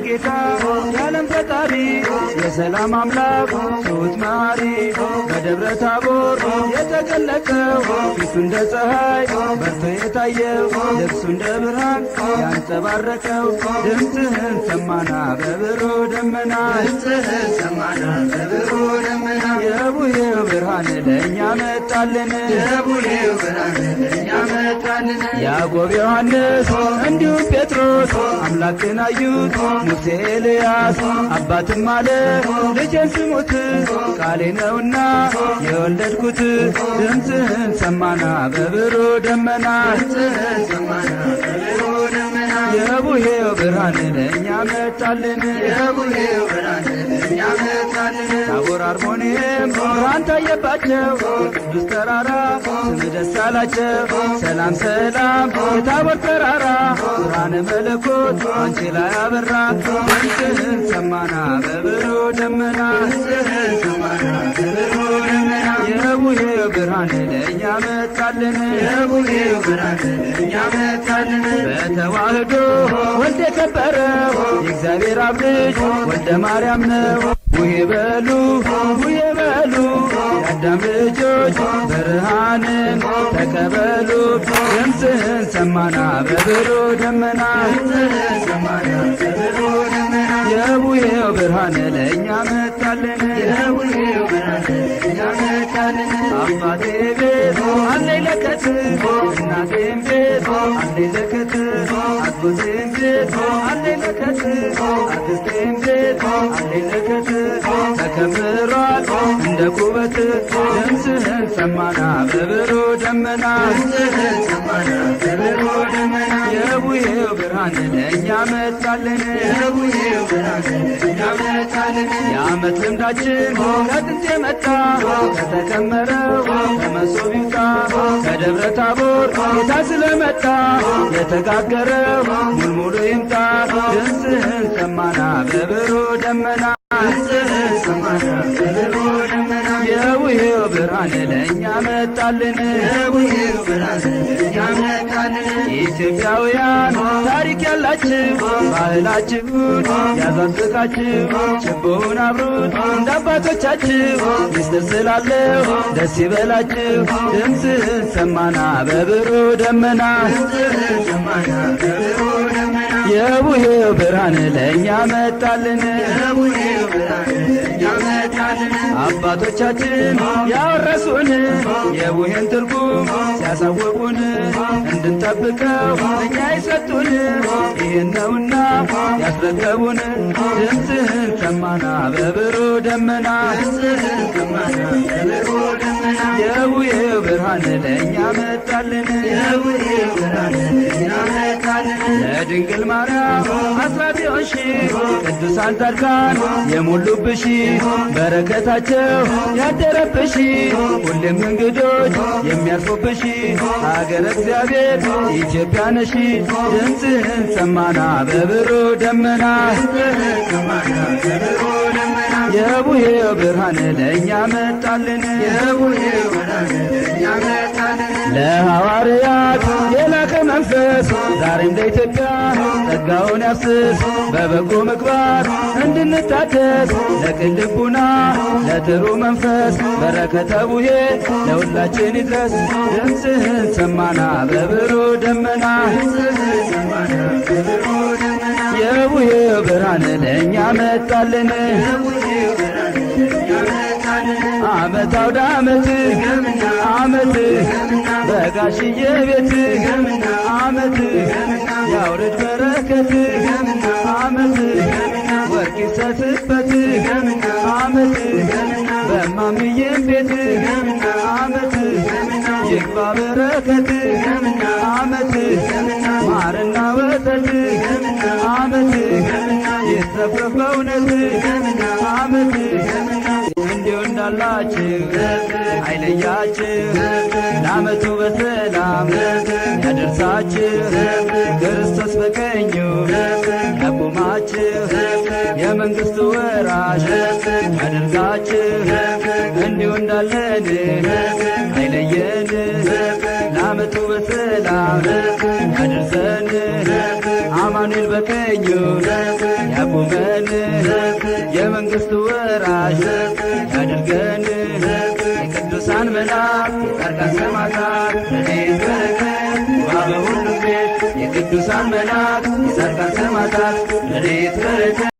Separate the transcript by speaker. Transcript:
Speaker 1: ጌታ የዓለም ፈጣሪ የሰላም አምላክ ትሑት መሐሪ በደብረ ታቦር የተገለጠው ፊቱ እንደ ፀሐይ በርቶ የታየው ልብሱ እንደ ብርሃን ያንጸባረቀው ድምፅህን ሰማና በብሩህ ደመና የቡሄው ብርሃን ለእኛ መጣልን ያዕቆብ ዮሐንስ እንዲሁም ጴጥሮስ አምላክን አዩት ሙሴ ኤልያስ አባትም አለ ልጄን ስሙት ቃሌ ነውና የወለድኩት ድምፅህን ሰማና በብሩህ ደመና የቡሄው ብርሃን ለእኛ መጣልን ታቦር አርሞንዔም ብርሃን ታየባቸው ቅዱስ ተራራ ስም ደስ አላቸው ሰላም ሰላም የታቦር ተራራ ብርሃነ መለኮት አንቺ ላይ አበራ ድምፅህን ሰማና በብሩህ ደመና የቡሄው ብርሃን ለእኛ መጣልን በተዋህዶ ወልድ የከበረው የእግዚአብሔር አብ ልጅ ወልደ ማርያም ነው ቡሄ በሉ ቡሄ በሉ የአዳም ልጆች ብርሃንን ተቀበሉ ድምፅህን ሰማና በብሩህ ደመና የቡሄው ብርሃን ለእኛ መጣልን አባቴ ቤት አለኝ ለከት እናቴም ቤት አለኝ ለከት አጎቴም ቤት አለኝ ለከት አክስቴም ቤት አለኝ ለከት ተከምሯል እንደ ኩበት ድምፅህን ሰማና በብሩህ ደመና የቡሄው ብርሃን ለእኛ መጣልን የዓመት ልምዳችን ከጥንት የመጣ ከተከመረው ከመሶብ ይውጣ ከደብረ ታቦር ጌታ ስለመጣ የተጋገረው ሙልሙሉ ይምጣ ድምፅህን ሰማና በብሩህ ደመና የቡሄው ብርሃን ለእኛ መጣልን ኢትዮጵያውያን ታሪክ ያላችሁ ባህላችሁን ያዛዝቃችሁ ችቦውን አብሩት እንደ አባቶቻችሁ ሚስጥር ስላለው ደስ ይበላችሁ ድምፅህን ሰማና በብሩህ ደመና የቡሄው ብርሃን ለእኛ መጣልን አባቶቻችን ያወረሱን የቡሄን ትርጉም ሲያሳወቁን እንድንጠብቀው እኛ ይሰጡን ይህን ነውና ያስረከቡን ድምፅህን ሰማና በብሩህ ደመና የቡሄው ብርሃን ለእኛ መጣልን ለድንግል ማርያም አስራት የሆንሽ ቅዱሳን ጻድቃን የሞሉብሽ በረከታቸው ያደረብሽ ሁሌም እንግዶች የሚያርፉብሽ ሀገረ እግዚአብሔር ኢትዮጵያ ነሽ ድምፅህን ሰማና በብሩህ ደመና የቡሄው ብርሃን ለእኛ መጣልን ለሐዋርያት የላከ መንፈስ ዛሬም ለኢትዮጵያ ጸጋውን ያፍስስ በበጎ ምግባር እንድንታደስ ለቅን ልቡና ለጥሩ መንፈስ በረከተ ቡሄ ለሁላችን ይድረስ ድምፅህን ሰማና በብሩህ ደመና የቡሄው ብርሃን ለእኛ መጣልን ዓመት አውደ ዓመት ዓመት በጋሽዬ ቤት ዓመት ያውርድ በረከት ዓመት ወርቅ ይሰትበት ዓመት በማምዬም ቤት ዓመት ይግባ በረከት ዓመት ማርና ወተት ዓመት ይትረፍረፍ በእውነት ዓመት እንዲሁ እንደ ይሙላላችሁ አይለያችሁ ለዓመቱ በሰላም ያደርሳችሁ ክርስቶስ በቀኙ ያቁማችሁ የመንግሥቱ ወራሽ ያደርጋችሁ እንዲሁ እንዳለን አይለየን ለዓመቱ በሰላም ያደርሰን አማኑኤል በቀኙ ያቁመን የመንግሥቱ ወራሽ ያድርገን የቅዱሳን መላእክት የጻድቃን ሰማዕታት ረድኤት በረከት በሁሉ ቤት የቅዱሳን መላእክት የጻድቃን ሰማዕታት ረድኤት በረከት